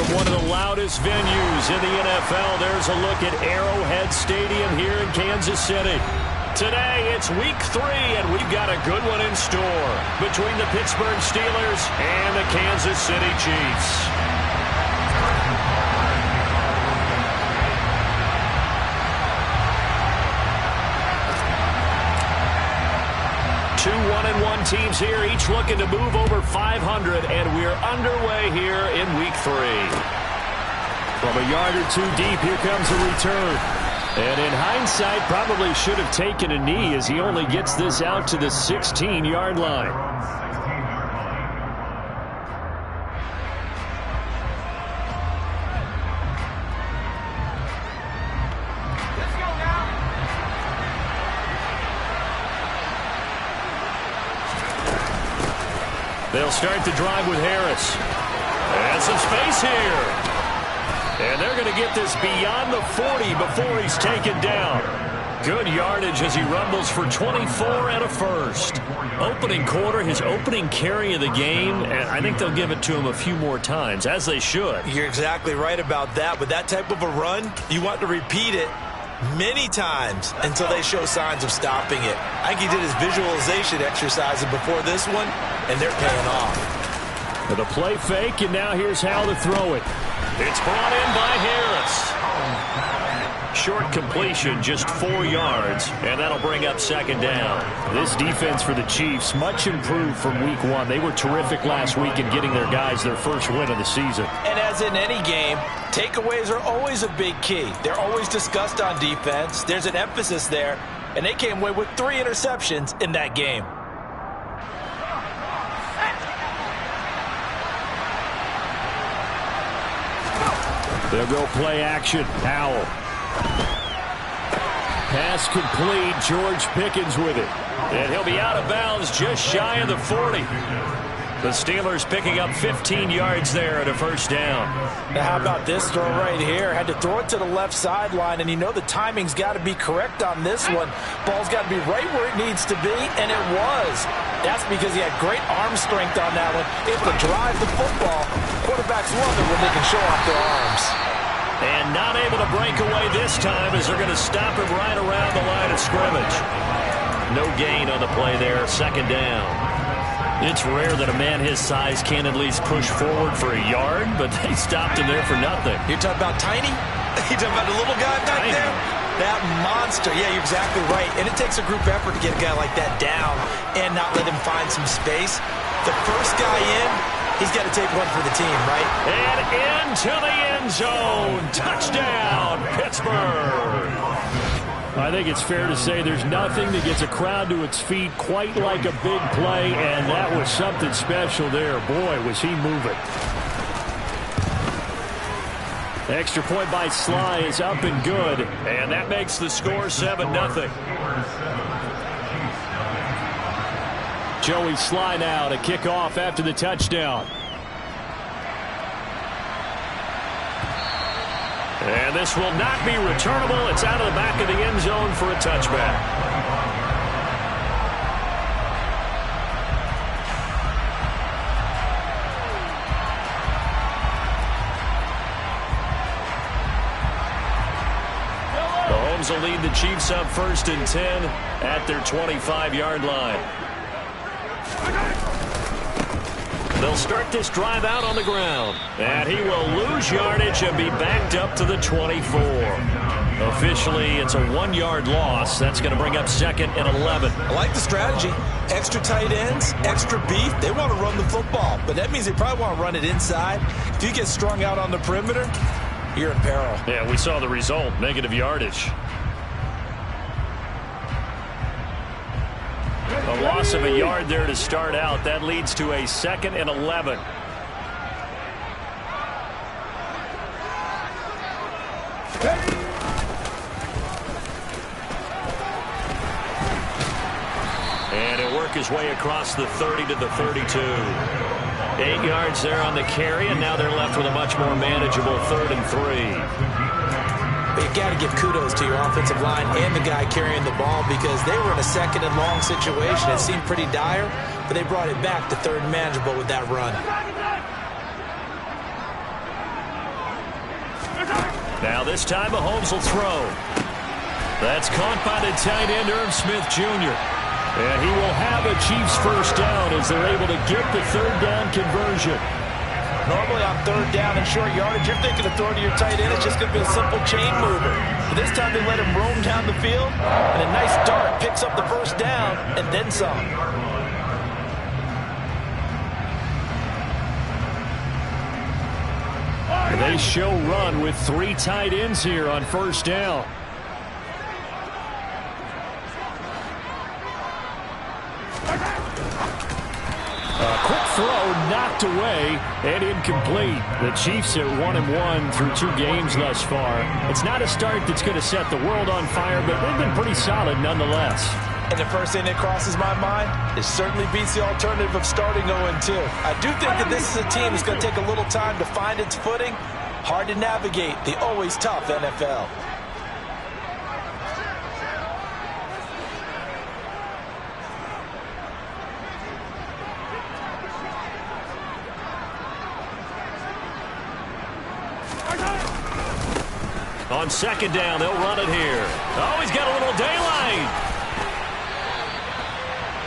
From one of the loudest venues in the NFL, there's a look at Arrowhead Stadium here in Kansas City. Today, it's Week 3, and we've got a good one in store between the Pittsburgh Steelers and the Kansas City Chiefs. Two 1-1 teams here, each looking to move over 500, and we're underway here in Week 3. From a yard or two deep, here comes a return. And in hindsight, probably should have taken a knee as he only gets this out to the 16-yard line. They'll start the drive with Harris. And some space here. And they're going to get this beyond the 40 before he's taken down. Good yardage as he rumbles for 24 and a first. Opening quarter, his opening carry of the game, and I think they'll give it to him a few more times, as they should. You're exactly right about that. With that type of a run, you want to repeat it many times until they show signs of stopping it. I think he did his visualization exercises before this one, and they're paying off. The play fake, and now here's how to throw it. It's brought in by Harris. Short completion, just 4 yards, and that'll bring up second down. This defense for the Chiefs, much improved from Week 1. They were terrific last week in getting their guys their first win of the season. And as in any game, takeaways are always a big key. They're always discussed on defense. There's an emphasis there, and they came away with 3 interceptions in that game. They'll go play action. Howell. Pass complete. George Pickens with it. And he'll be out of bounds just shy of the 40. The Steelers picking up 15 yards there at a first down. Now how about this throw right here? Had to throw it to the left sideline, and you know the timing's got to be correct on this one. Ball's got to be right where it needs to be, and it was. That's because he had great arm strength on that one. Able to drive the football. Quarterbacks love it when they can show off their arms. And not able to break away this time as they're going to stop him right around the line of scrimmage. No gain on the play there, second down. It's rare that a man his size can't at least push forward for a yard, but they stopped him there for nothing. You're talking about tiny? You're talking about the little guy back there? That monster. Yeah, you're exactly right. And it takes a group effort to get a guy like that down and not let him find some space. The first guy in, he's got to take one for the team, right? And into the end zone. Touchdown, Pittsburgh. I think it's fair to say there's nothing that gets a crowd to its feet quite like a big play, and that was something special there. Boy, was he moving. Extra point by Sly is up and good, and that makes the score 7-0. Joey Sly now to kick off after the touchdown. And this will not be returnable. It's out of the back of the end zone for a touchback. Mahomes will lead the Chiefs up 1st and 10 at their 25-yard line. They'll start this drive out on the ground. And he will lose yardage and be backed up to the 24. Officially, it's a 1-yard loss. That's going to bring up 2nd and 11. I like the strategy. Extra tight ends, extra beef. They want to run the football, but that means they probably want to run it inside. If you get strung out on the perimeter, you're in peril. Yeah, we saw the result, negative yardage. A loss of a yard there to start out. That leads to a 2nd and 11. And he'll work his way across the 30 to the 32. 8 yards there on the carry, and now they're left with a much more manageable 3rd and 3. But you got to give kudos to your offensive line and the guy carrying the ball, because they were in a 2nd and long situation. It seemed pretty dire, but they brought it back to 3rd and manageable with that run. Now this time Mahomes will throw. That's caught by the tight end, Irv Smith Jr. And he will have a Chiefs first down as they're able to get the third down conversion. Normally on third down and short yardage, you're thinking of throwing to your tight end. It's just going to be a simple chain mover. But this time they let him roam down the field, and a nice dart picks up the first down and then some. They show run with 3 tight ends here on first down. A quick throw knocked away and incomplete. The Chiefs are 1-1 through 2 games thus far. It's not a start that's going to set the world on fire, but they've been pretty solid nonetheless. And the first thing that crosses my mind is certainly beats the alternative of starting 0-2. I do think that this is a team that's going to take a little time to find its footing. Hard to navigate the always tough NFL. On second down, they'll run it here. Oh, he's got a little daylight.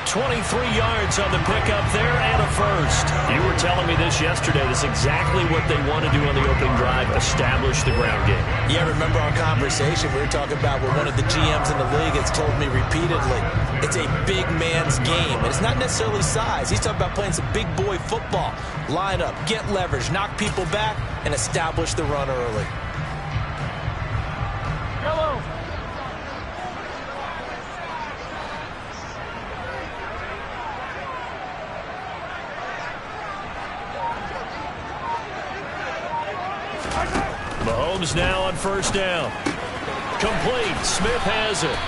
23 yards on the pickup there and a first. You were telling me this yesterday. This is exactly what they want to do on the opening drive, establish the ground game. Yeah, remember our conversation. We were talking about what one of the GMs in the league has told me repeatedly. It's a big man's game. And it's not necessarily size. He's talking about playing some big boy football. Line up, get leverage, knock people back, and establish the run early. Hello. Mahomes now on first down. Complete. Smith has it.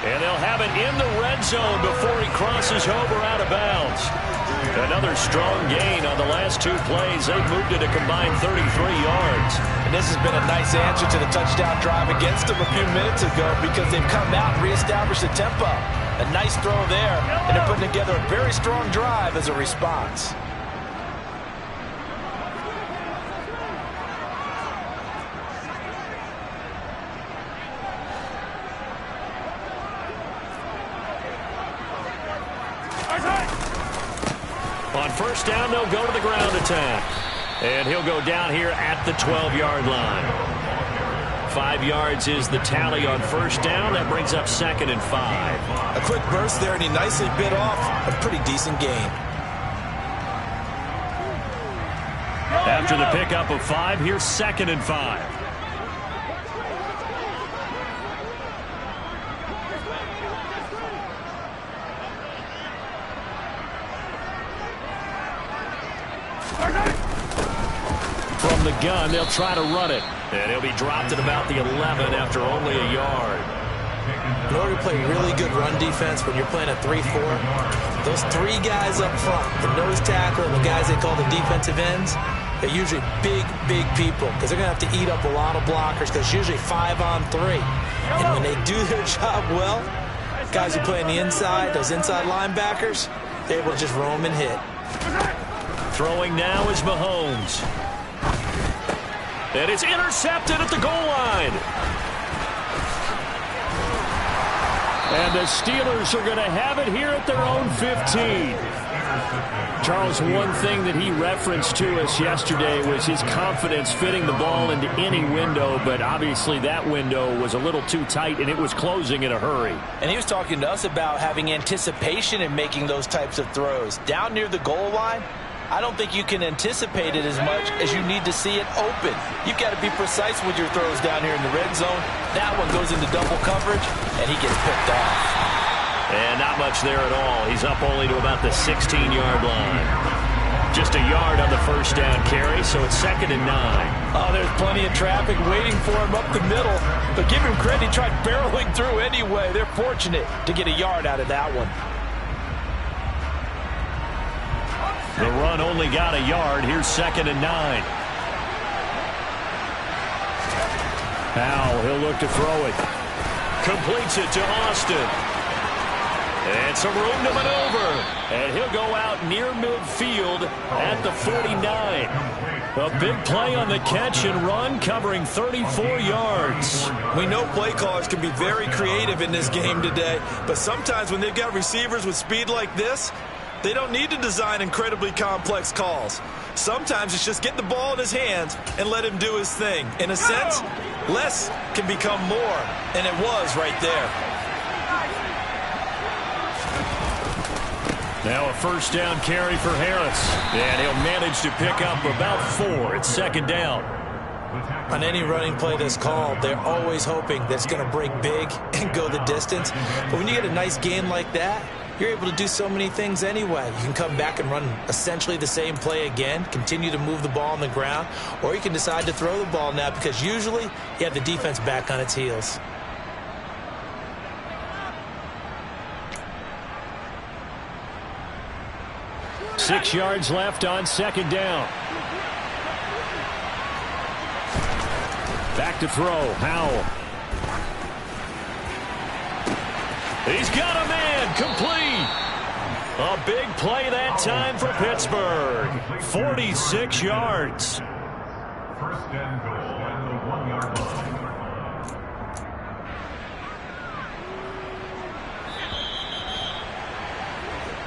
And they'll have it in the red zone before he crosses over out of bounds. Another strong gain on the last 2 plays. They've moved it a combined 33 yards. And this has been a nice answer to the touchdown drive against them a few minutes ago because they've come out and reestablished the tempo. A nice throw there, and they're putting together a very strong drive as a response. On first down, they'll go to the ground attack. And he'll go down here at the 12-yard line. 5 yards is the tally on first down. That brings up 2nd and 5. A quick burst there, and he nicely bit off a pretty decent gain. After the pickup of 5, here's 2nd and 5. From the gun, they'll try to run it. And he'll be dropped at about the 11 after only a yard. In order to play really good run defense when you're playing a 3-4, those 3 guys up front, the nose tackle and the guys they call the defensive ends, they're usually big, big people because they're going to have to eat up a lot of blockers because it's usually 5 on 3. And when they do their job well, guys who play on the inside, those inside linebackers, they're able to just roam and hit. Throwing now is Mahomes. And it's intercepted at the goal line. And the Steelers are going to have it here at their own 15. Charles, one thing that he referenced to us yesterday was his confidence fitting the ball into any window, but obviously that window was a little too tight, and it was closing in a hurry. And he was talking to us about having anticipation in making those types of throws. Down near the goal line, I don't think you can anticipate it as much as you need to see it open. You've got to be precise with your throws down here in the red zone. That one goes into double coverage, and he gets picked off. And not much there at all. He's up only to about the 16-yard line. Just a yard on the first down carry, so it's 2nd and 9. Oh, there's plenty of traffic waiting for him up the middle. But give him credit, he tried barreling through anyway. They're fortunate to get a yard out of that one. The run only got a yard. Here's 2nd and 9. Powell, he'll look to throw it. Completes it to Austin. And some room to maneuver. And he'll go out near midfield at the 49. A big play on the catch and run, covering 34 yards. We know play callers can be very creative in this game today, but sometimes when they've got receivers with speed like this, they don't need to design incredibly complex calls. Sometimes it's just get the ball in his hands and let him do his thing. In a sense, less can become more, and it was right there. Now a first down carry for Harris. And he'll manage to pick up about 4. It's second down. On any running play that's called, they're always hoping that it's going to break big and go the distance. But when you get a nice game like that, you're able to do so many things anyway. You can come back and run essentially the same play again, continue to move the ball on the ground, or you can decide to throw the ball now because usually you have the defense back on its heels. Six yards left on second down. Back to throw. Howell. He's got a man. Complete. A big play that time for Pittsburgh. 46 yards. First and goal at the 1-yard line.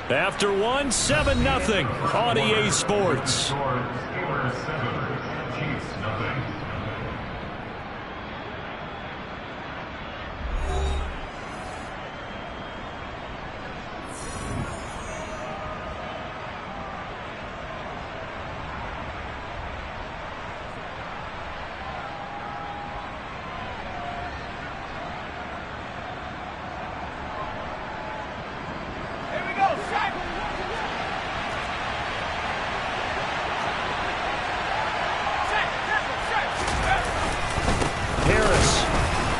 After 7-0 on EA Sports.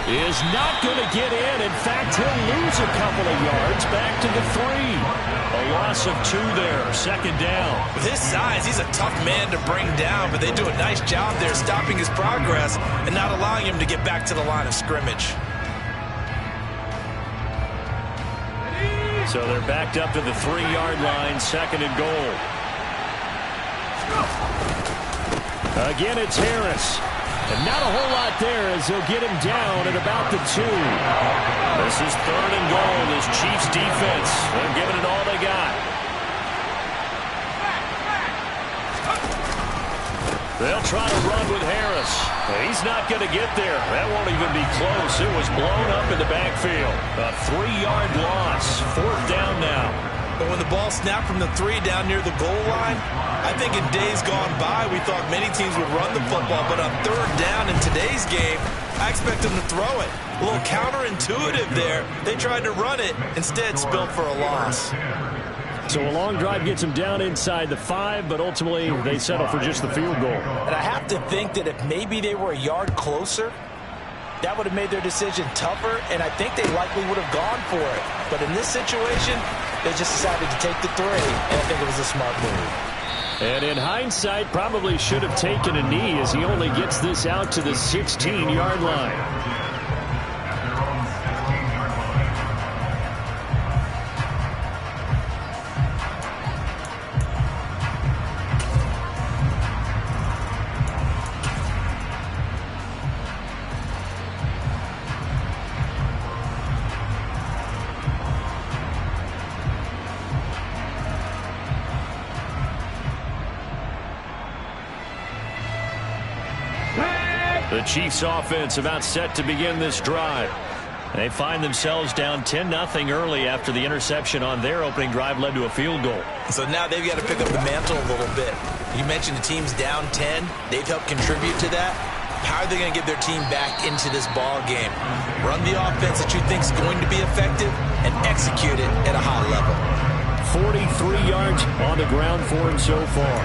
Is not going to get in. In fact, he'll lose a couple of yards back to the 3. A loss of 2 there. Second down. With his size, he's a tough man to bring down, but they do a nice job there stopping his progress and not allowing him to get back to the line of scrimmage. So they're backed up to the 3-yard line, second and goal. Again, it's Harris. And not a whole lot there as they'll get him down at about the 2. This is third and goal. This Chiefs defense, they're giving it all they got. They'll try to run with Harris. He's not going to get there. That won't even be close. It was blown up in the backfield. A 3-yard loss. Fourth down now. But when the ball snapped from the 3 down near the goal line, I think in days gone by, we thought many teams would run the football, but on third down in today's game, I expect them to throw it. A little counterintuitive there. They tried to run it, instead spilled for a loss. So a long drive gets them down inside the 5, but ultimately they settle for just the field goal. And I have to think that if maybe they were a yard closer, that would have made their decision tougher, and I think they likely would have gone for it. But in this situation, they just decided to take the 3, and I think it was a smart move. And in hindsight, probably should have taken a knee as he only gets this out to the 16-yard line. The Chiefs offense about set to begin this drive. They find themselves down 10-0 early after the interception on their opening drive led to a field goal. So now they've got to pick up the mantle a little bit. You mentioned the team's down 10. They've helped contribute to that. How are they going to get their team back into this ball game? Run the offense that you think is going to be effective and execute it at a high level. 43 yards on the ground for him so far.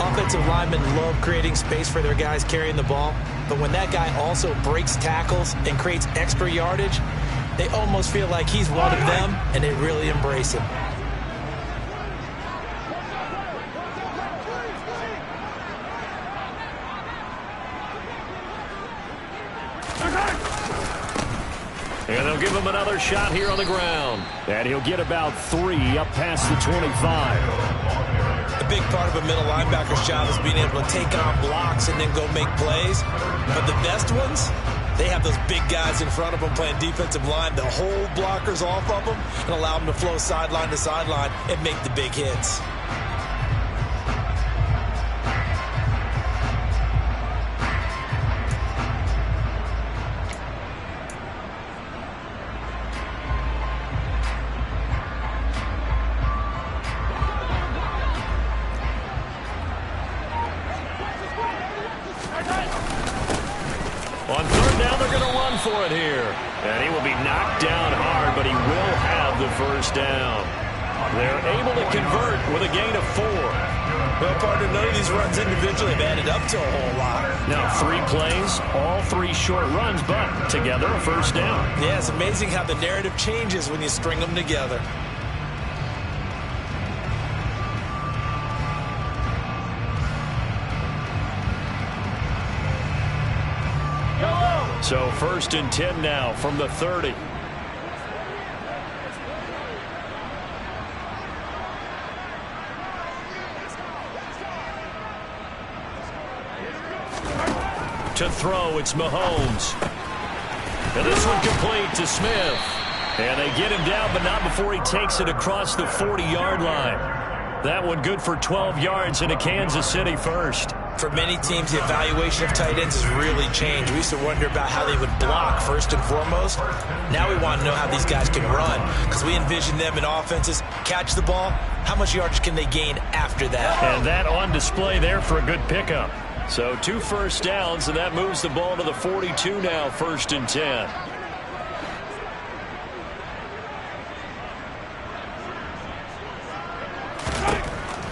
Offensive linemen love creating space for their guys carrying the ball, but when that guy also breaks tackles and creates extra yardage, they almost feel like he's one of them, and they really embrace him. And they'll give him another shot here on the ground. And he'll get about 3 up past the 25. A big part of a middle linebacker's job is being able to take on blocks and then go make plays. But the best ones, they have those big guys in front of them playing defensive line. They'll hold blockers off of them and allow them to flow sideline to sideline and make the big hits. On third down, they're going to run for it here. And he will be knocked down hard, but he will have the first down. They're able to convert with a gain of 4. Well, partner, none of these runs individually have added up to a whole lot. Now 3 plays, all 3 short runs, but together a first down. Yeah, it's amazing how the narrative changes when you string them together. So first and 10 now from the 30. To throw, it's Mahomes. And this one complete to Smith. And they get him down, but not before he takes it across the 40-yard line. That one good for 12 yards into Kansas City first. For many teams, the evaluation of tight ends has really changed. We used to wonder about how they would block first and foremost. Now we want to know how these guys can run, because we envision them in offenses catch the ball. How much yardage can they gain after that? And that on display there for a good pickup. So 2 first downs, and that moves the ball to the 42 now, first and 10.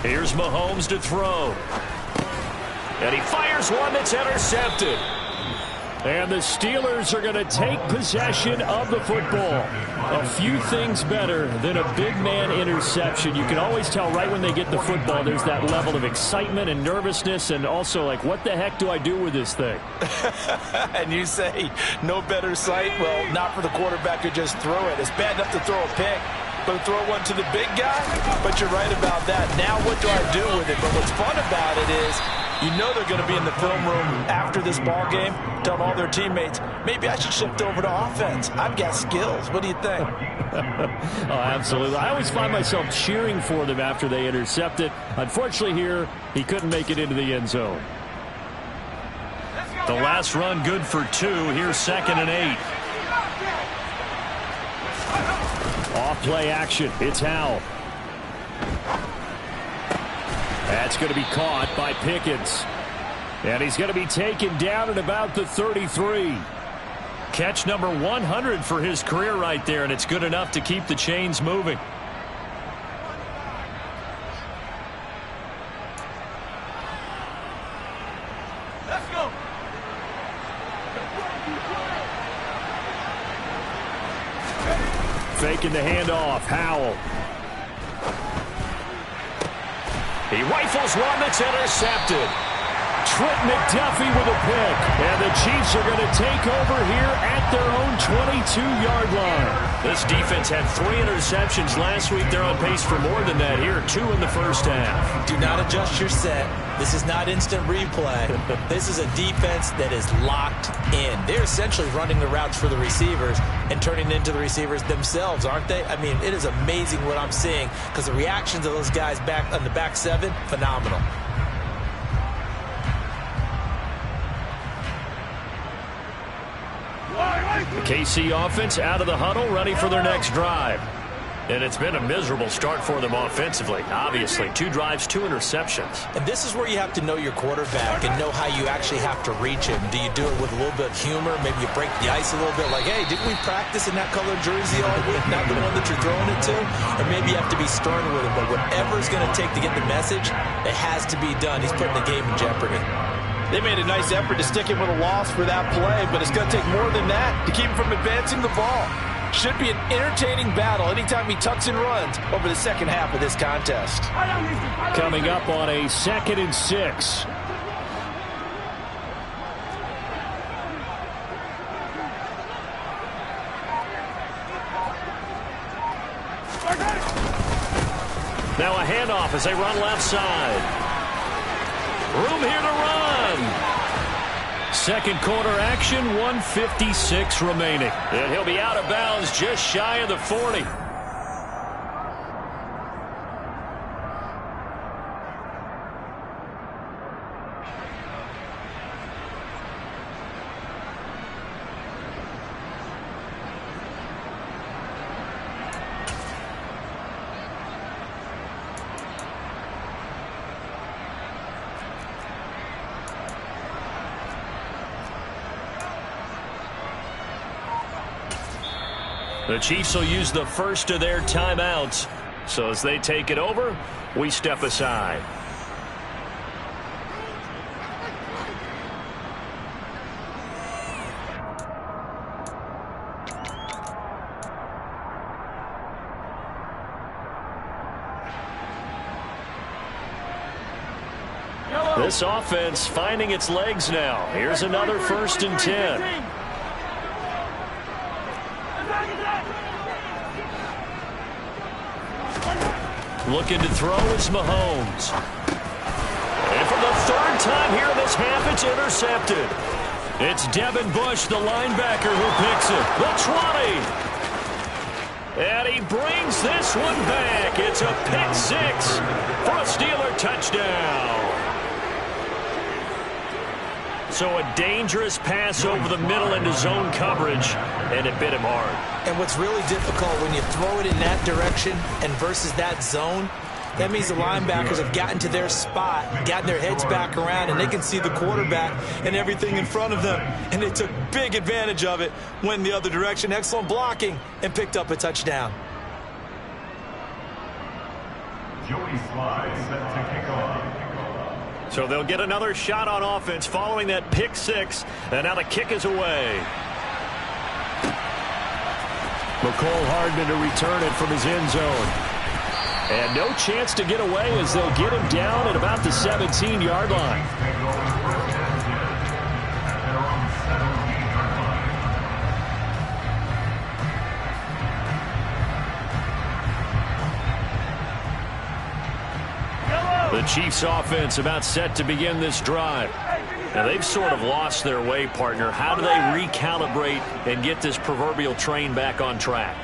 Here's Mahomes to throw. And he fires one that's intercepted. And the Steelers are going to take possession of the football. A few things better than a big man interception. You can always tell right when they get the football, there's that level of excitement and nervousness, and also like, what the heck do I do with this thing? And you say, no better sight? Well, not for the quarterback to just throw it. It's bad enough to throw a pick, but throw one to the big guy? But you're right about that. Now what do I do with it? But what's fun about it is, you know they're going to be in the film room after this ball game, telling all their teammates, maybe I should shift over to offense. I've got skills. What do you think? Oh, absolutely. I always find myself cheering for them after they intercept it. Unfortunately here, he couldn't make it into the end zone. The last run good for 2. Here's 2nd and 8. Off play action. It's Howell. That's going to be caught by Pickens. And he's going to be taken down at about the 33. Catch number 100 for his career right there, and it's good enough to keep the chains moving. Let's go. Faking the handoff. Howell. He rifles one that's intercepted. Trent McDuffie with a pick. And the Chiefs are going to take over here at their own 22-yard line. This defense had 3 interceptions last week. They're on pace for more than that here. 2 in the first half. Do not adjust your set. This is not instant replay. This is a defense that is locked in. They're essentially running the routes for the receivers and turning into the receivers themselves, aren't they? I mean, it is amazing what I'm seeing, because the reactions of those guys back on the back 7, phenomenal. The KC offense out of the huddle, ready for their next drive. And it's been a miserable start for them offensively. Obviously, 2 drives, 2 interceptions. And this is where you have to know your quarterback and know how you actually have to reach him. Do you do it with a little bit of humor? Maybe you break the ice a little bit, like, hey, didn't we practice in that colored jersey all week? Not the one that you're throwing it to? Or maybe you have to be stern with him. But whatever it's going to take to get the message, it has to be done. He's putting the game in jeopardy. They made a nice effort to stick him with a loss for that play, but it's going to take more than that to keep him from advancing the ball. Should be an entertaining battle anytime he tucks and runs over the second half of this contest. Coming up on a 2nd and 6. a handoff as they run left side. Room here to run. Second quarter action, 1:56 remaining. And he'll be out of bounds just shy of the 40. The Chiefs will use the first of their timeouts. So as they take it over, we step aside. This offense finding its legs now. Here's another 1st and 10. Looking to throw is Mahomes. And for the 3rd time here in this half, it's intercepted. It's Devin Bush, the linebacker, who picks it. The 20. And he brings this one back. It's a pick 6 for a Steeler touchdown. So a dangerous pass over the middle into zone coverage, and it bit him hard. And what's really difficult when you throw it in that direction and versus that zone, that means the linebackers have gotten to their spot, gotten their heads back around, and they can see the quarterback and everything in front of them. And they took big advantage of it, went the other direction, excellent blocking, and picked up a touchdown. Joey Sly set to kick off. So they'll get another shot on offense following that pick 6, and now the kick is away. McCole Hardman to return it from his end zone. And no chance to get away as they'll get him down at about the 17-yard line. The Chiefs offense about set to begin this drive. Now they've sort of lost their way, partner. How do they recalibrate and get this proverbial train back on track?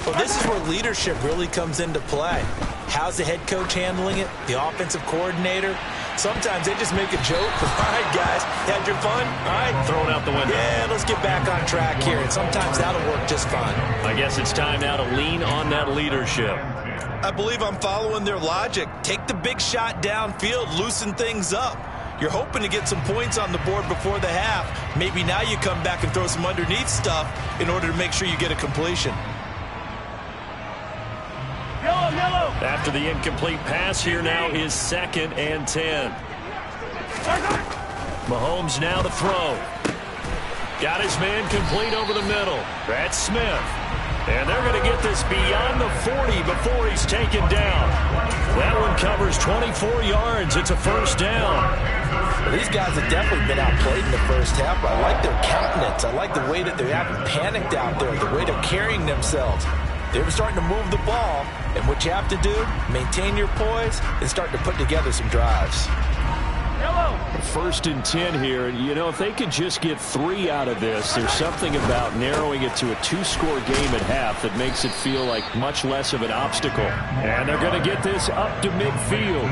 Well, this is where leadership really comes into play. How's the head coach handling it? The offensive coordinator? Sometimes they just make a joke. All right, guys, you had your fun? All right. Throw it out the window. Yeah, let's get back on track here. And sometimes that'll work just fine. I guess it's time now to lean on that leadership. I believe I'm following their logic. Take the big shot downfield, loosen things up. You're hoping to get some points on the board before the half. Maybe now you come back and throw some underneath stuff in order to make sure you get a completion. After the incomplete pass, here now is 2nd and 10. Mahomes now to throw. Got his man complete over the middle. That's Smith. And they're going to get this beyond the 40 before he's taken down. That one covers 24 yards. It's a 1st down. Well, these guys have definitely been outplayed in the first half. I like their countenance. I like the way that they haven't panicked out there, the way they're carrying themselves. They're starting to move the ball, and what you have to do, maintain your poise and start to put together some drives. 1st and 10 here. You know, if they could just get 3 out of this, there's something about narrowing it to a 2-score game at half that makes it feel like much less of an obstacle. And they're going to get this up to midfield.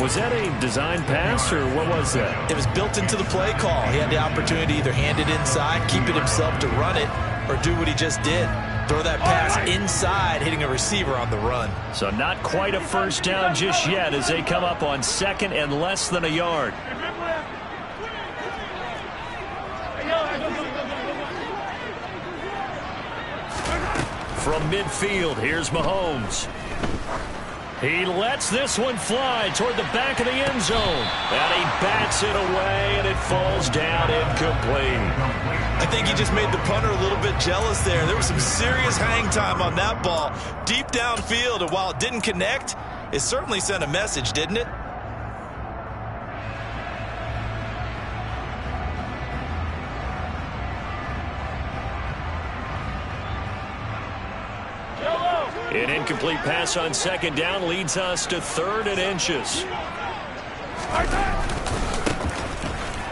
Was that a design pass, or what was that? It was built into the play call. He had the opportunity to either hand it inside, keep it himself to run it, or do what he just did. Throw that pass inside, hitting a receiver on the run. So not quite a 1st down just yet as they come up on 2nd and less than a yard. From midfield, here's Mahomes. He lets this one fly toward the back of the end zone. And he bats it away, and it falls down incomplete. I think he just made the punter a little bit jealous there. There was some serious hang time on that ball. Deep downfield, and while it didn't connect, it certainly sent a message, didn't it? An incomplete pass on second down leads us to 3rd and inches.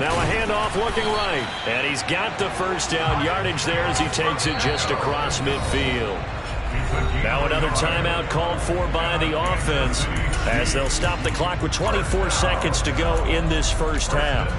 Now a handoff looking right. And he's got the first down yardage there as he takes it just across midfield. Now another timeout called for by the offense as they'll stop the clock with 24 seconds to go in this first half.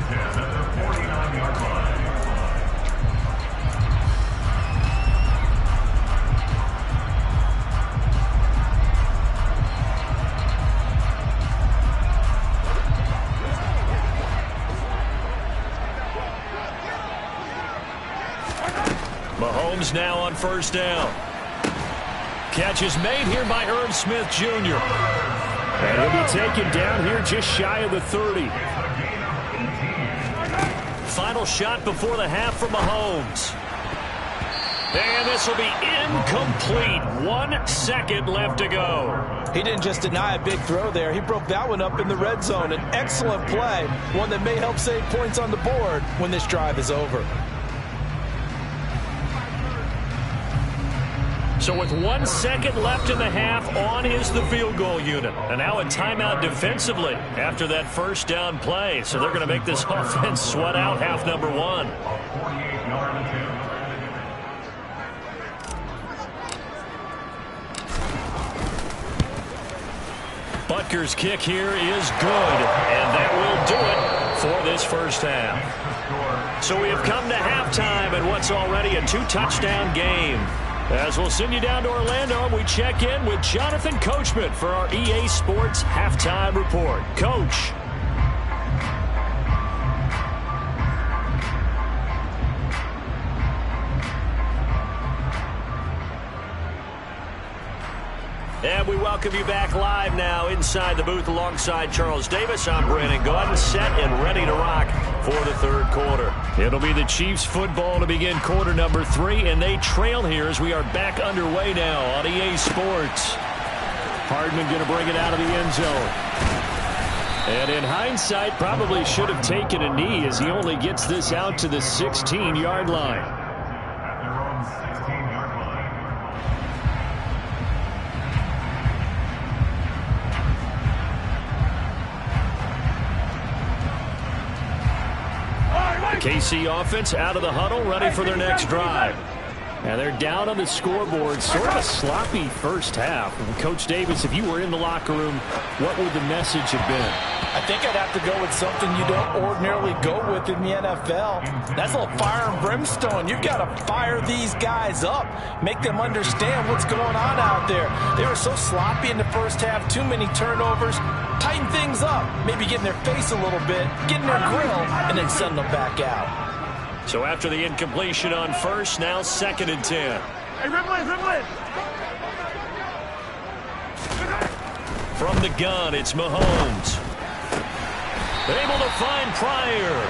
Mahomes now on first down. Catch is made here by Irv Smith Jr. And he'll be taken down here just shy of the 30. Final shot before the half for Mahomes. And this will be incomplete. 1 second left to go. He didn't just deny a big throw there. He broke that one up in the red zone. An excellent play. One that may help save points on the board when this drive is over. So with 1 second left in the half, on is the field goal unit. And now a timeout defensively after that first down play. So they're going to make this offense sweat out half number 1. Butker's kick here is good. And that will do it for this first half. So we have come to halftime in what's already a 2-touchdown game. As we'll send you down to Orlando, we check in with Jonathan Coachman for our EA Sports Halftime Report. Coach. And we welcome you back live now inside the booth alongside Charles Davis. I'm Brandon Gordon, set and ready to rock for the 3rd quarter. It'll be the Chiefs football to begin quarter number 3, and they trail here as we are back underway now on EA Sports. Hardman going to bring it out of the end zone. And in hindsight, probably should have taken a knee as he only gets this out to the 16-yard line. KC offense out of the huddle, ready for their next drive. And they're down on the scoreboard. Sort of a sloppy first half. And Coach Davis, if you were in the locker room, what would the message have been? I think I'd have to go with something you don't ordinarily go with in the NFL. That's a little fire and brimstone. You've got to fire these guys up. Make them understand what's going on out there. They were so sloppy in the first half. Too many turnovers. Tighten things up. Maybe get in their face a little bit. Get in their grill. And then send them back out. So after the incompletion on first, now 2nd and 10. Hey, Rimlin! From the gun, it's Mahomes. Able to find Pryor.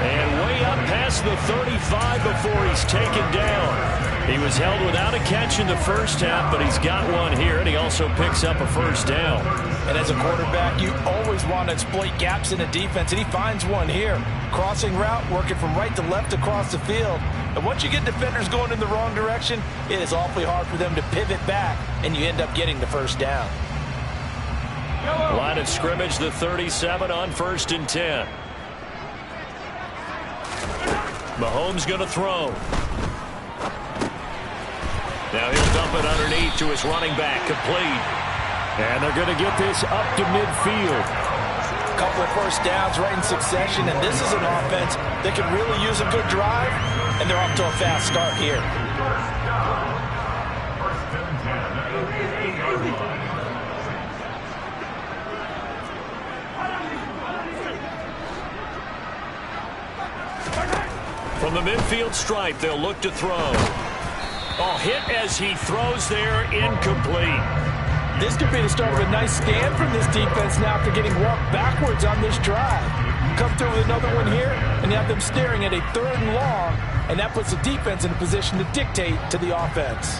And way up past the 35 before he's taken down. He was held without a catch in the first half, but he's got one here, and he also picks up a first down. And as a quarterback, you always want to exploit gaps in the defense, and he finds one here. Crossing route, working from right to left across the field. And once you get defenders going in the wrong direction, it is awfully hard for them to pivot back, and you end up getting the first down. Line of scrimmage, the 37 on 1st and 10. Mahomes going to throw. Now he'll dump it underneath to his running back, complete. And they're going to get this up to midfield. A couple of first downs right in succession, and this is an offense that can really use a good drive, and they're off to a fast start here. From the midfield stripe, they'll look to throw. Oh, hit as he throws there, incomplete. This could be the start of a nice stand from this defense now after getting walked backwards on this drive. Come through with another one here, and you have them staring at a 3rd and long, and that puts the defense in a position to dictate to the offense.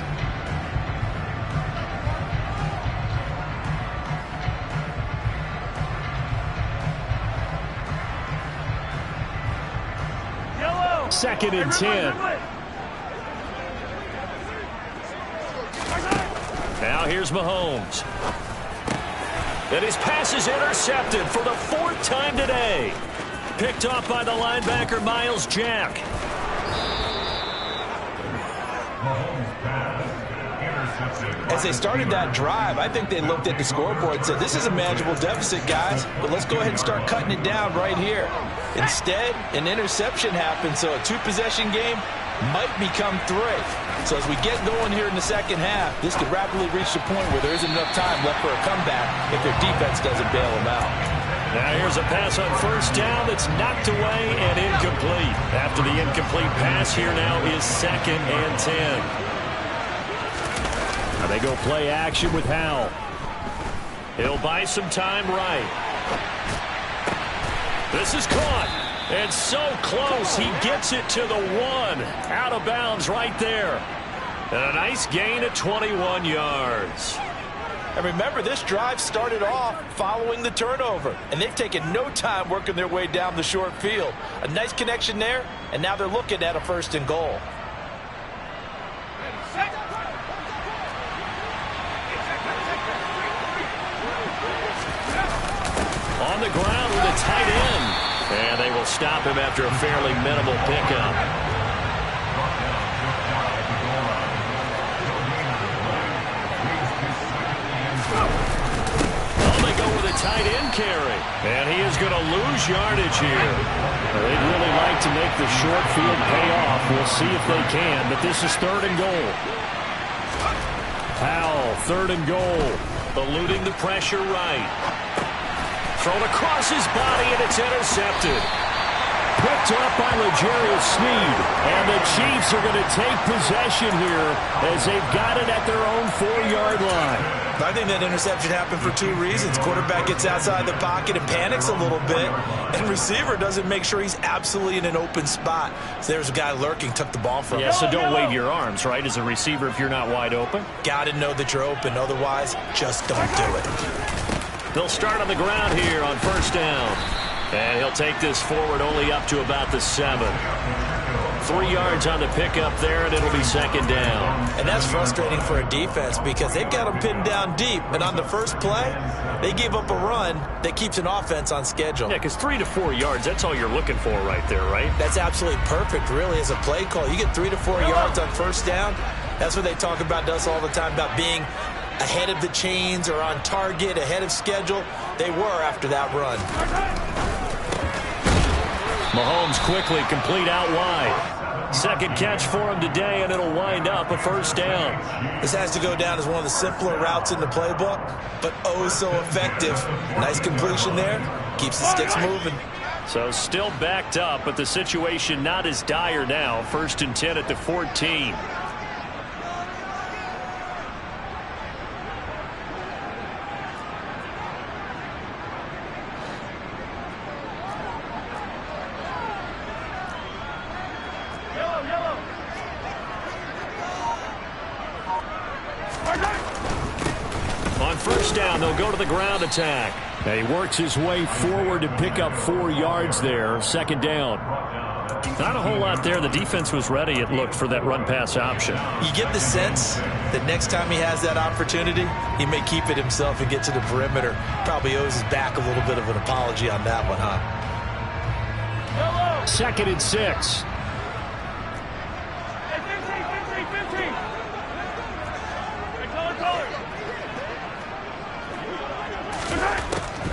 Yellow! 2nd and 10. Now Now here's Mahomes. And his pass is intercepted for the 4th time today. Picked off by the linebacker, Miles Jack. As they started that drive, I think they looked at the scoreboard and said, this is a manageable deficit, guys, but let's go ahead and start cutting it down right here. Instead, an interception happened, so a 2-possession game might become 3. So as we get going here in the second half, this could rapidly reach the point where there isn't enough time left for a comeback if their defense doesn't bail them out. Now here's a pass on 1st down that's knocked away and incomplete. After the incomplete pass, here now is 2nd and 10. Now they go play action with Howell. He'll buy some time right. This is caught. And so close, he gets it to the 1. Out of bounds right there. And a nice gain of 21 yards. And remember, this drive started off following the turnover. And they've taken no time working their way down the short field. A nice connection there, and now they're looking at a 1st and goal. On the ground with a tight end. And they will stop him after a fairly minimal pickup. Oh, they go with a tight end carry. And he is going to lose yardage here. They'd really like to make the short field pay off. We'll see if they can, but this is 3rd and goal. Powell, 3rd and goal. Eluding the pressure right. Thrown across his body, and it's intercepted. Picked up by L'Jarius Sneed. And the Chiefs are going to take possession here as they've got it at their own 4-yard line. I think that interception happened for 2 reasons. Quarterback gets outside the pocket and panics a little bit. And receiver doesn't make sure he's absolutely in an open spot. So there's a guy lurking, took the ball from him. Yeah, so don't wave your arms, right, as a receiver if you're not wide open. Got to know that you're open. Otherwise, just don't do it. They'll start on the ground here on 1st down. And he'll take this forward only up to about the 7. 3 yards on the pickup there, and it'll be 2nd down. And that's frustrating for a defense because they've got them pinned down deep. And on the first play, they gave up a run that keeps an offense on schedule. Yeah, because 3 to 4 yards, that's all you're looking for right there, right? That's absolutely perfect, really, as a play call. You get 3 to 4 yards on 1st down. That's what they talk about to us all the time, about being ahead of the chains or on target, ahead of schedule. They were after that run. Mahomes quickly complete out wide. 2nd catch for him today, and it'll wind up a 1st down. This has to go down as one of the simpler routes in the playbook, but oh so effective. Nice completion there. Keeps the sticks moving. So still backed up, but the situation not as dire now. 1st and 10 at the 14. On 1st down, they'll go to the ground attack. And he works his way forward to pick up 4 yards there. 2nd down. Not a whole lot there. The defense was ready, it looked, for that run-pass option. You get the sense that next time he has that opportunity, he may keep it himself and get to the perimeter. Probably owes his back a little bit of an apology on that one, huh? 2nd and 6.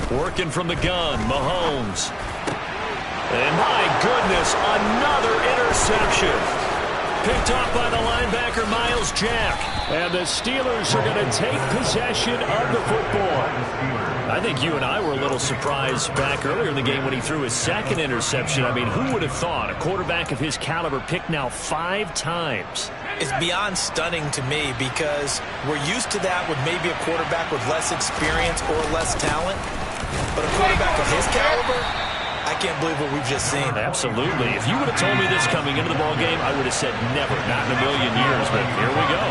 Working from the gun, Mahomes. And my goodness, another interception. Picked off by the linebacker, Miles Jack. And the Steelers are going to take possession of the football. I think you and I were a little surprised back earlier in the game when he threw his 2nd interception. I mean, who would have thought a quarterback of his caliber picked now 5 times? It's beyond stunning to me because we're used to that with maybe a quarterback with less experience or less talent. But a quarterback of his caliber, I can't believe what we've just seen. Absolutely. If you would have told me this coming into the ball game, I would have said never, not in a million years. But here we go.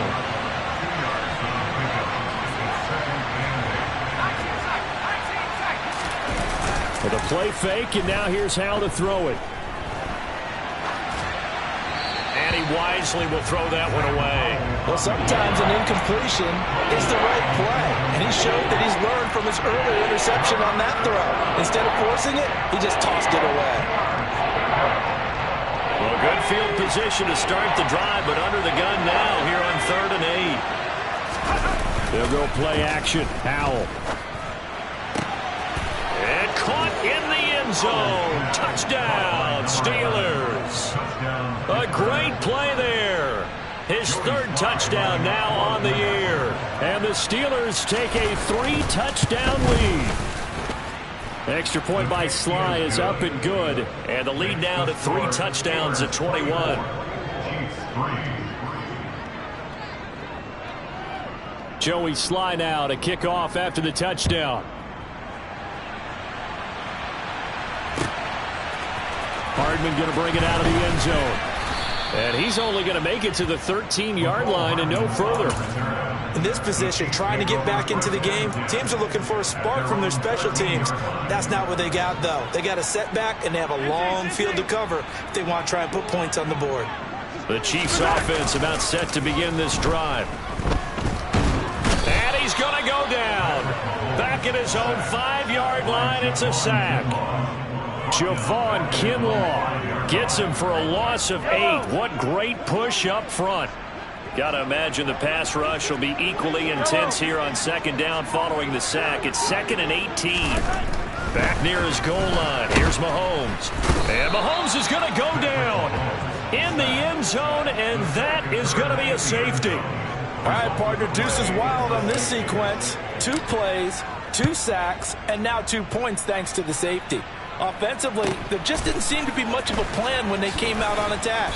With a play fake, and now here's how to throw it. And he wisely will throw that one away. Well, sometimes an incompletion is the right play. And he showed that he's learned from his earlier interception on that throw. Instead of forcing it, he just tossed it away. Well, good field position to start the drive, but under the gun now here on 3rd and 8. They'll go play action. Howell. And caught in the end zone. Touchdown, Steelers. A great play there. His 3rd touchdown now on the year. And the Steelers take a 3-touchdown lead. Extra point by Sly is up and good. And the lead now to 3 touchdowns at 21. Joey Sly now to kick off after the touchdown. Hardman going to bring it out of the end zone. And he's only going to make it to the 13-yard line and no further. In this position, trying to get back into the game, teams are looking for a spark from their special teams. That's not what they got, though. They got a setback, and they have a long field to cover if they want to try and put points on the board. The Chiefs' offense about set to begin this drive. And he's going to go down. Back at his own 5-yard line, it's a sack. Javon Kinlaw gets him for a loss of 8. What great push up front. Got to imagine the pass rush will be equally intense here on 2nd down following the sack. It's 2nd and 18. Back near his goal line. Here's Mahomes. And Mahomes is going to go down in the end zone, and that is going to be a safety. All right, partner, deuce is wild on this sequence. 2 plays, 2 sacks, and now 2 points thanks to the safety. Offensively, there just didn't seem to be much of a plan when they came out on attack.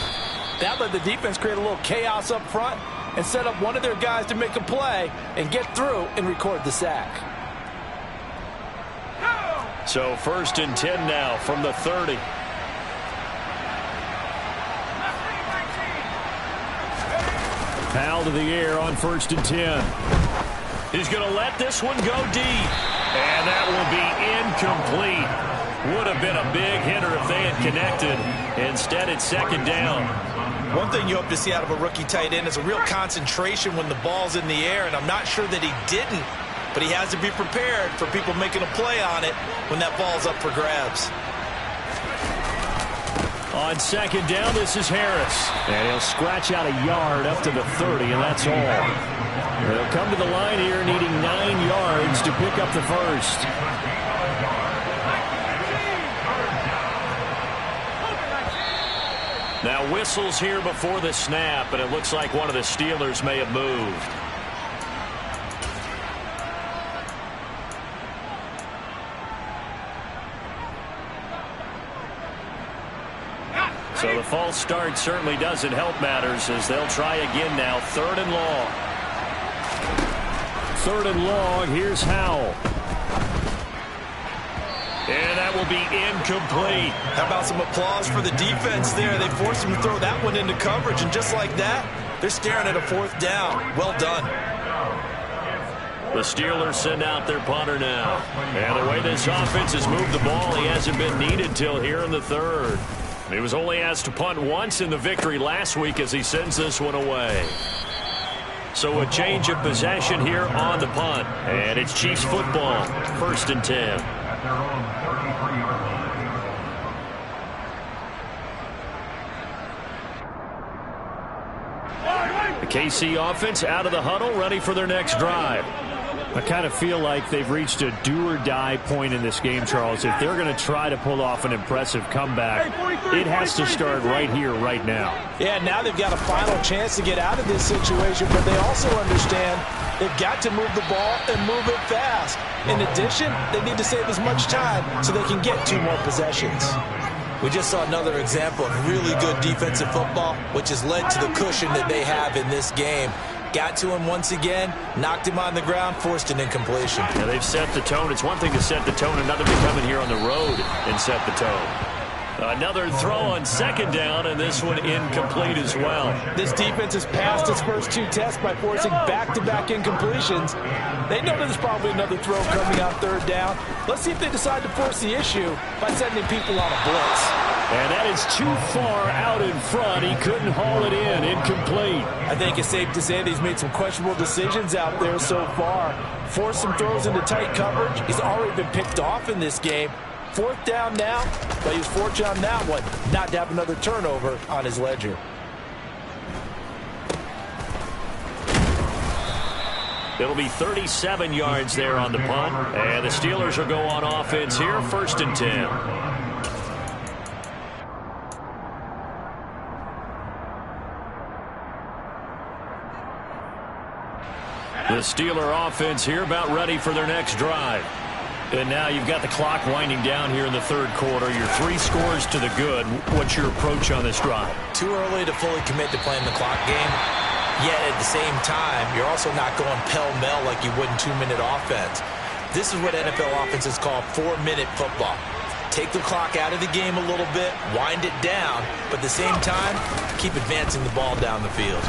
That let the defense create a little chaos up front and set up one of their guys to make a play and get through and record the sack. So 1st and 10 now from the 30. Powell to the air on 1st and 10. He's going to let this one go deep. And that will be incomplete. Would have been a big hitter if they had connected. Instead, it's 2nd down. One thing you hope to see out of a rookie tight end is a real concentration when the ball's in the air, and I'm not sure that he didn't, but he has to be prepared for people making a play on it when that ball's up for grabs. On 2nd down, this is Harris. And he'll scratch out a yard up to the 30, and that's all. They'll come to the line here needing 9 yards to pick up the 1st. Now whistles here before the snap, and it looks like one of the Steelers may have moved. So the false start certainly doesn't help matters as they'll try again now. 3rd and long. 3rd and long. Here's Howell. And that will be incomplete. How about some applause for the defense there? They forced him to throw that one into coverage, and just like that, they're staring at a 4th down. Well done. The Steelers send out their punter now. And the way this offense has moved the ball, he hasn't been needed till here in the 3rd. He was only asked to punt once in the victory last week as he sends this one away. So a change of possession here on the punt. And it's Chiefs football. 1st and 10. At their own 33-yard line. The KC offense out of the huddle, ready for their next drive. I kind of feel like they've reached a do-or-die point in this game, Charles. If they're going to try to pull off an impressive comeback, it has to start right here, right now. Yeah, now they've got a final chance to get out of this situation, but they also understand they've got to move the ball and move it fast. In addition, they need to save as much time so they can get 2 more possessions. We just saw another example of really good defensive football, which has led to the cushion that they have in this game. Got to him once again, knocked him on the ground, forced an incompletion. Yeah, they've set the tone. It's one thing to set the tone, another to come in here on the road and set the tone. Another throw on 2nd down, and this one incomplete as well. This defense has passed its first 2 tests by forcing back-to-back incompletions. They know there's probably another throw coming on 3rd down. Let's see if they decide to force the issue by sending people on a blitz. And that is too far out in front. He couldn't haul it in. Incomplete. I think it's safe to say that he's made some questionable decisions out there so far. Forced some throws into tight coverage. He's already been picked off in this game. 4th down now, but he was fortunate on that one not to have another turnover on his ledger. It'll be 37 yards there on the punt. And the Steelers will go on offense here, 1st and 10. The Steeler offense here about ready for their next drive. And now you've got the clock winding down here in the 3rd quarter. You're 3 scores to the good. What's your approach on this drive? Too early to fully commit to playing the clock game. Yet at the same time, you're also not going pell-mell like you would in 2-minute offense. This is what NFL offenses call 4-minute football. Take the clock out of the game a little bit, wind it down, but at the same time, keep advancing the ball down the field.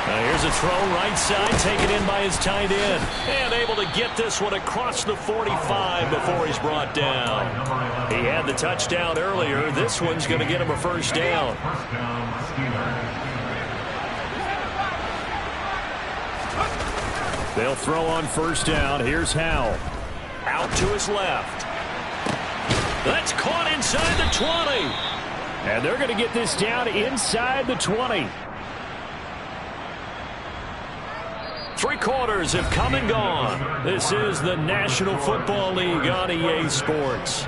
Now here's a throw right side, taken in by his tight end. And able to get this one across the 45 before he's brought down. He had the touchdown earlier. This one's going to get him a 1st down. They'll throw on 1st down. Here's Howell. Out to his left. That's caught inside the 20. And they're going to get this down inside the 20. 3 quarters have come and gone. This is the National Football League on EA Sports.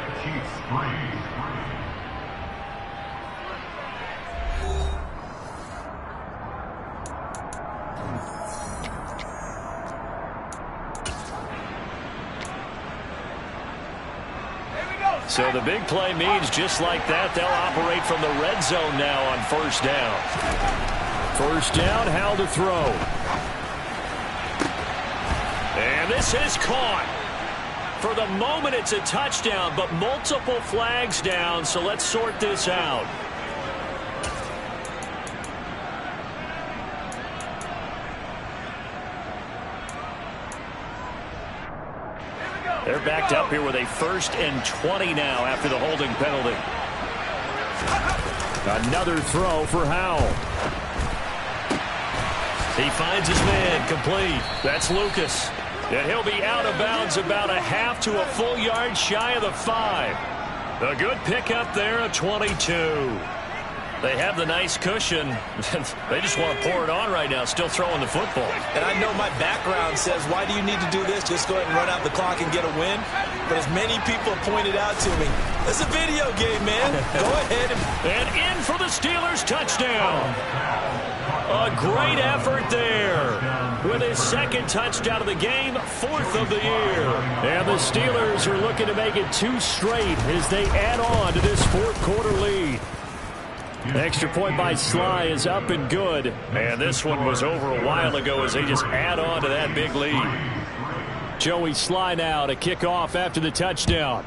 So the big play means just like that, they'll operate from the red zone now on 1st down. 1st down, Howell to throw. And this is caught. For the moment, it's a touchdown, but multiple flags down, so let's sort this out. They're backed up here with a 1st and 20 now after the holding penalty. Another throw for Howell. He finds his man, complete. That's Lucas. And he'll be out of bounds about a half to a full yard shy of the 5. A good pickup there, a 22. They have the nice cushion. They just want to pour it on right now, still throwing the football. And I know my background says, why do you need to do this? Just go ahead and run out the clock and get a win. But as many people have pointed out to me, it's a video game, man. Go ahead. And in for the Steelers touchdown. A great effort there. With his 2nd touchdown of the game, 4th of the year. And the Steelers are looking to make it 2 straight as they add on to this 4th quarter lead. Extra point by Sly is up and good. And this one was over a while ago as they just add on to that big lead. Joey Sly now to kick off after the touchdown.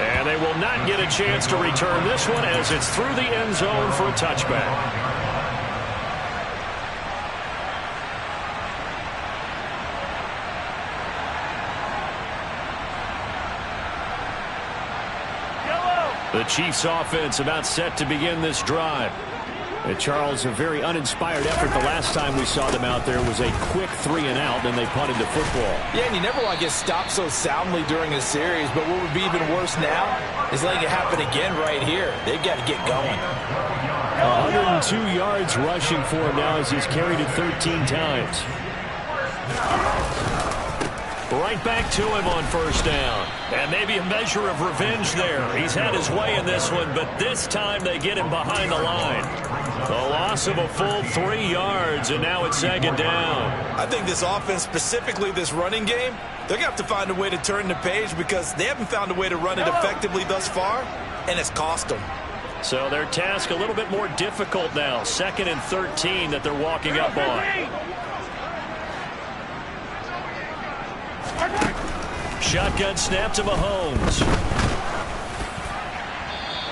And they will not get a chance to return this one as it's through the end zone for a touchback. The Chiefs offense about set to begin this drive. And Charles, a very uninspired effort the last time we saw them out there was a quick 3 and out, and they punted the football. Yeah, and you never want to get stopped so soundly during a series, but what would be even worse now is letting it happen again right here. They've got to get going. 102 yards rushing for him now as he's carried it 13 times. Right back to him on 1st down. And maybe a measure of revenge there. He's had his way in this one, but this time they get him behind the line. A loss of a full 3 yards, and now it's 2nd down. I think this offense, specifically this running game, they're going to have to find a way to turn the page because they haven't found a way to run it effectively thus far, and it's cost them. So their task a little bit more difficult now. 2nd and 13 that they're walking up on. Shotgun snap to Mahomes.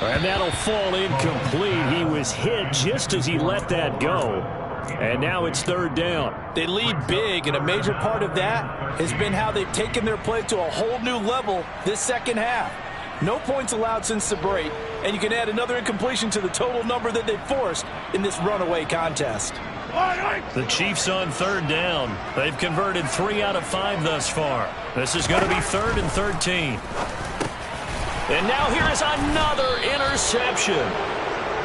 And that'll fall incomplete. He was hit just as he let that go. And now it's third down. They lead big, and a major part of that has been how they've taken their play to a whole new level this second half. No points allowed since the break, and you can add another incompletion to the total number that they've forced in this runaway contest. The Chiefs on third down. They've converted 3 out of 5 thus far. This is going to be 3rd and 13. And now here is another interception.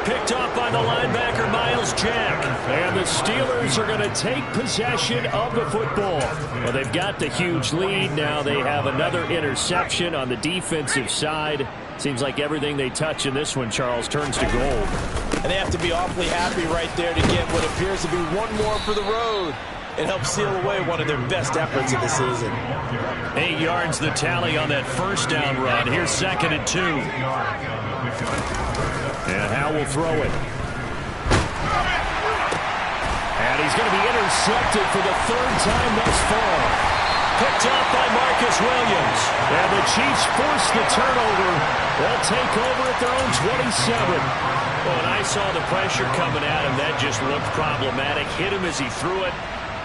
Picked up by the linebacker, Miles Jack. And the Steelers are going to take possession of the football. Well, they've got the huge lead. Now they have another interception on the defensive side. Seems like everything they touch in this one, Charles, turns to gold. And they have to be awfully happy right there to get what appears to be one more for the road and help seal away one of their best efforts of the season. 8 yards the tally on that first down run. Here's 2nd and 2. And Howe will throw it. And he's going to be intercepted for the 3rd time thus far. Picked up by Marcus Williams. And the Chiefs force the turnover. They'll take over at their own 27. Well, when I saw the pressure coming at him, that just looked problematic. Hit him as he threw it.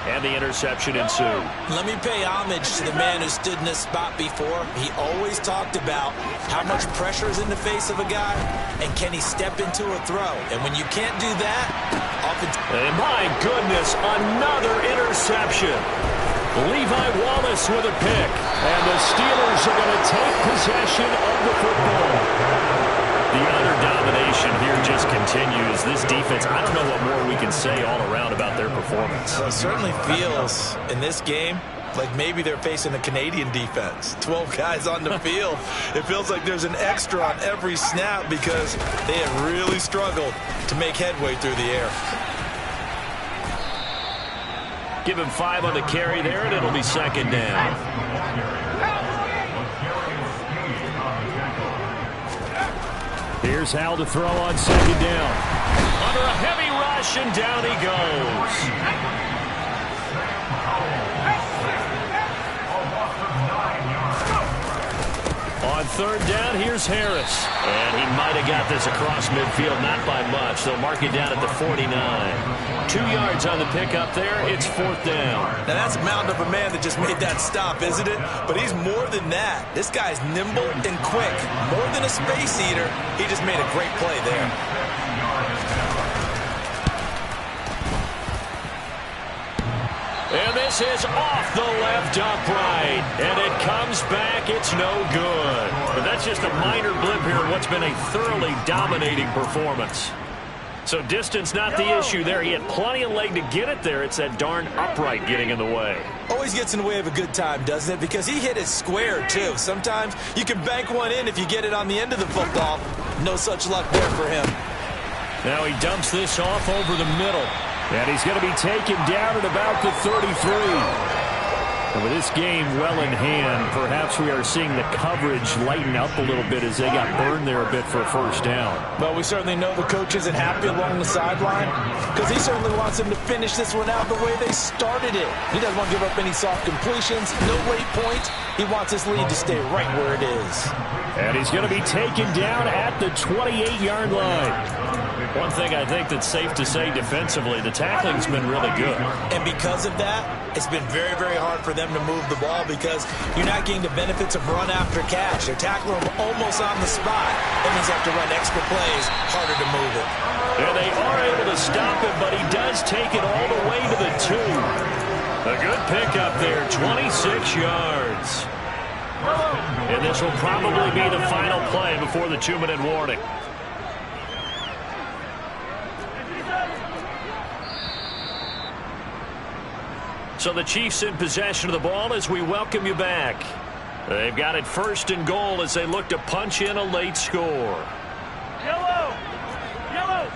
And the interception ensued. Let me pay homage to the man who stood in this spot before. He always talked about how much pressure is in the face of a guy, and can he step into a throw. And when you can't do that, and my goodness, another interception. Levi Wallace with a pick. And the Steelers are going to take possession of the football. The utter domination here just continues. This defense, I don't know what more we can say all around about their performance. Well, it certainly feels in this game like maybe they're facing a Canadian defense. 12 guys on the field. It feels like there's an extra on every snap because they have really struggled to make headway through the air. Give him 5 on the carry there, and it'll be 2nd down. Here's Hal to throw on 2nd down. Under a heavy rush, and down he goes. On 3rd down, here's Harris. And he might have got this across midfield, not by much. They'll mark it down at the 49. 2 yards on the pickup there. It's 4th down. Now, that's a mountain of a man that just made that stop, isn't it? But he's more than that. This guy's nimble and quick. More than a space eater, he just made a great play there. And this is off the left upright. And it comes back. It's no good. But that's just a minor blip here in what's been a thoroughly dominating performance. So distance not the issue there. He had plenty of leg to get it there. It's that darn upright getting in the way. Always gets in the way of a good time, doesn't it? Because he hit it square, too. Sometimes you can bank one in if you get it on the end of the football. No such luck there for him. Now he dumps this off over the middle. And he's going to be taken down at about the 33. And with this game well in hand, perhaps we are seeing the coverage lighten up a little bit as they got burned there a bit for a 1st down. Well, we certainly know the coach isn't happy along the sideline because he certainly wants them to finish this one out the way they started it. He doesn't want to give up any soft completions, no late points. He wants his lead to stay right where it is. And he's going to be taken down at the 28-yard line. One thing I think that's safe to say defensively, the tackling's been really good. And because of that, it's been very, very hard for them to move the ball because you're not getting the benefits of run after catch. They're tackling them almost on the spot. That means they have to run extra plays, harder to move it. And they are able to stop him, but he does take it all the way to the 2. A good pickup there, 26 yards. And this will probably be the final play before the 2-minute warning. So the Chiefs in possession of the ball as we welcome you back. They've got it 1st and goal as they look to punch in a late score. Yellow! Yellow!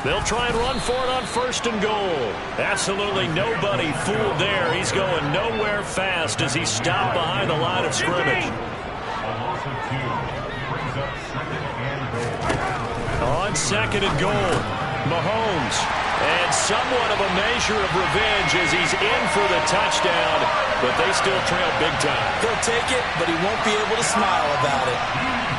They'll try and run for it on 1st and goal. Absolutely nobody fooled there. He's going nowhere fast as he stopped behind the line of scrimmage. On 2nd and goal, Mahomes. And somewhat of a measure of revenge as he's in for the touchdown, but they still trail big time. He'll take it, but he won't be able to smile about it.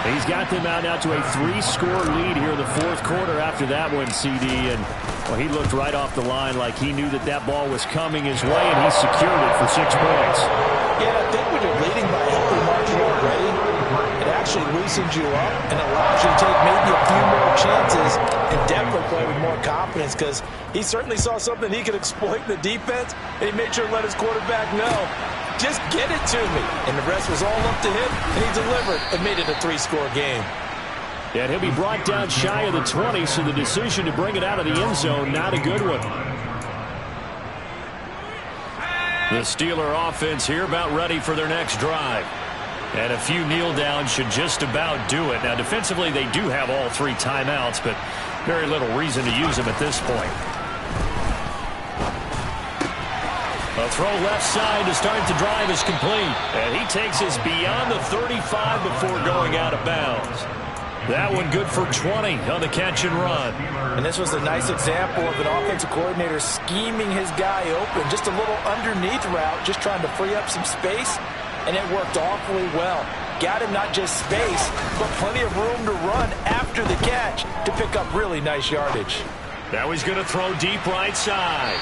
He's got them out now to a 3-score lead here in the fourth quarter after that one, CD. And well, he looked right off the line like he knew that that ball was coming his way, and he secured it for 6 points. Yeah, I think when you're leading by a healthy margin already, it actually loosens you up and allows you to take maybe a few more chances and definitely play with more confidence, because he certainly saw something he could exploit in the defense, and he made sure to let his quarterback know, just get it to me. And the rest was all up to him, and he delivered and made it a 3-score game. Yeah, and he'll be brought down shy of the 20, so the decision to bring it out of the end zone, not a good one. The Steeler offense here about ready for their next drive. And a few kneel downs should just about do it. Now, defensively, they do have all 3 timeouts, but very little reason to use them at this point. A throw left side to start the drive is complete. And he takes us beyond the 35 before going out of bounds. That one good for 20 on the catch and run. And this was a nice example of an offensive coordinator scheming his guy open. Just a little underneath route, just trying to free up some space. And it worked awfully well. Got him not just space, but plenty of room to run after the catch to pick up really nice yardage. Now he's going to throw deep right side.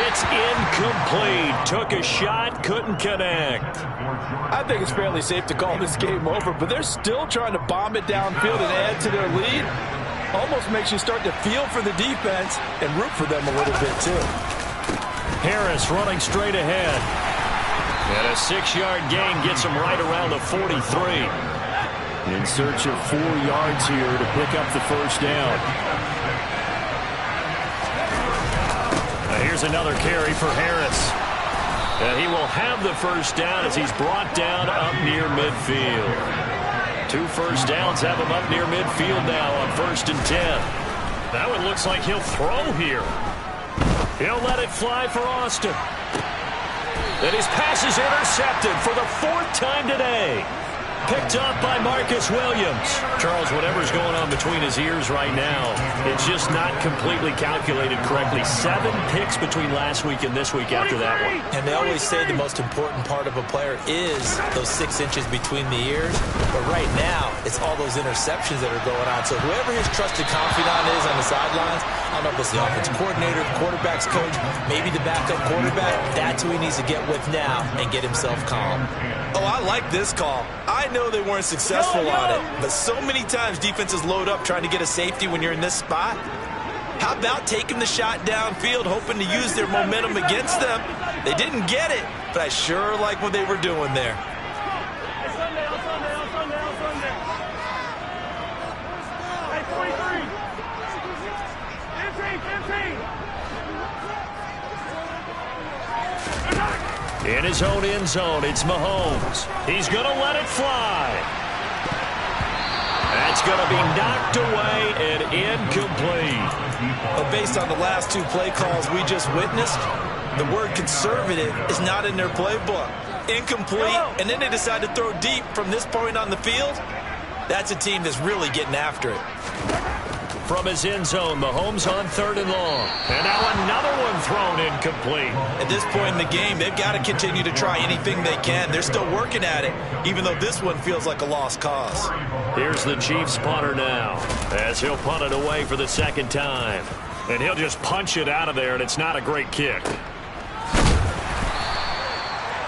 It's incomplete. Took a shot, couldn't connect. I think it's fairly safe to call this game over, but they're still trying to bomb it downfield and add to their lead. Almost makes you start to feel for the defense and root for them a little bit too. Harris running straight ahead. And a 6-yard gain gets him right around the 43. In search of 4 yards here to pick up the first down. Here's another carry for Harris. And he will have the first down as he's brought down up near midfield. 2 first downs have him up near midfield now on 1st and 10. That one looks like he'll throw here. He'll let it fly for Austin. And his pass is intercepted for the 4th time today. Picked up by Marcus Williams. Charles, whatever's going on between his ears right now, it's just not completely calculated correctly. 7 picks between last week and this week after that one. And they always say the most important part of a player is those 6 inches between the ears. But right now, it's all those interceptions that are going on. So whoever his trusted confidant is on the sidelines, I don't know if it's the offensive coordinator, the quarterback's coach, maybe the backup quarterback, that's who he needs to get with now and get himself calm. Oh, I like this call. I know they weren't successful on it, but so many times defenses load up trying to get a safety when you're in this spot. How about taking the shot downfield, hoping to use their momentum against them? They didn't get it, but I sure like what they were doing there. In his own end zone, it's Mahomes. He's going to let it fly. That's going to be knocked away and incomplete. But based on the last 2 play calls we just witnessed, the word conservative is not in their playbook. Incomplete, and then they decide to throw deep from this point on the field. That's a team that's really getting after it. From his end zone, Mahomes on 3rd and long. And now another one thrown incomplete. At this point in the game, they've got to continue to try anything they can. They're still working at it, even though this one feels like a lost cause. Here's the Chiefs punter now, as he'll punt it away for the 2nd time. And he'll just punch it out of there, and it's not a great kick.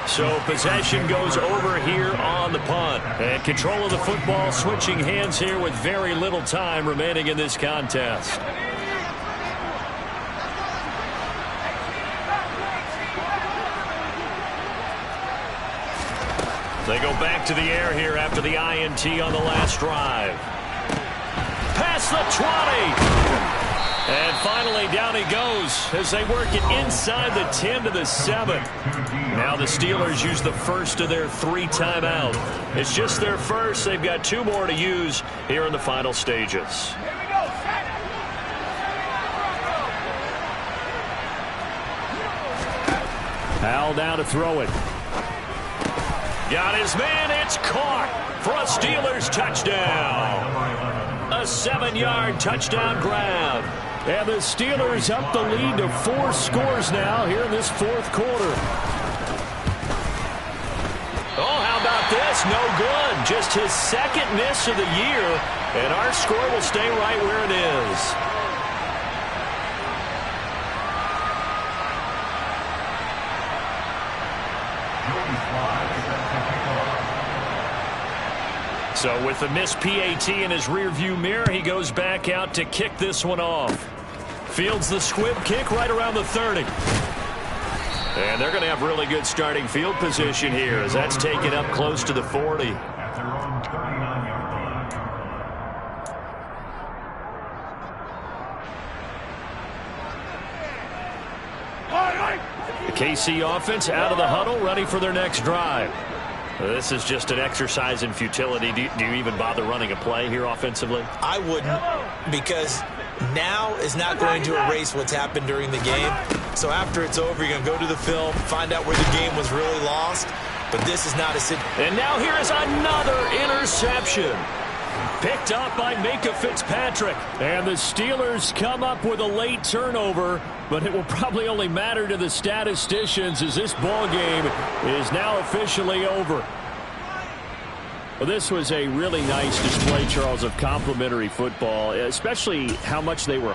So possession goes over here on the punt. And control of the football switching hands here with very little time remaining in this contest. They go back to the air here after the INT on the last drive. Past the 20. And finally, down he goes as they work it inside the 10 to the 7. Now the Steelers use the first of their 3 timeouts. It's just their first. They've got 2 more to use here in the final stages. Hal down to throw it. Got his man. It's caught for a Steelers touchdown. A 7-yard touchdown grab. And the Steelers up the lead to 4 scores now here in this fourth quarter. Oh, how about this? No good. Just his second miss of the year, and our score will stay right where it is. So with the missed PAT in his rearview mirror, he goes back out to kick this one off. Fields the squib kick right around the 30. And they're going to have really good starting field position here as that's taken up close to the 40. The KC offense out of the huddle, ready for their next drive. This is just an exercise in futility. Do you even bother running a play here offensively? I wouldn't, because now is not going to erase what's happened during the game. So after it's over, you're going to go to the film, find out where the game was really lost. But this is not a situation. And now here is another interception. Picked up by Micah Fitzpatrick. And the Steelers come up with a late turnover, but it will probably only matter to the statisticians as this ball game is now officially over. Well, this was a really nice display, Charles, of complimentary football, especially how much they were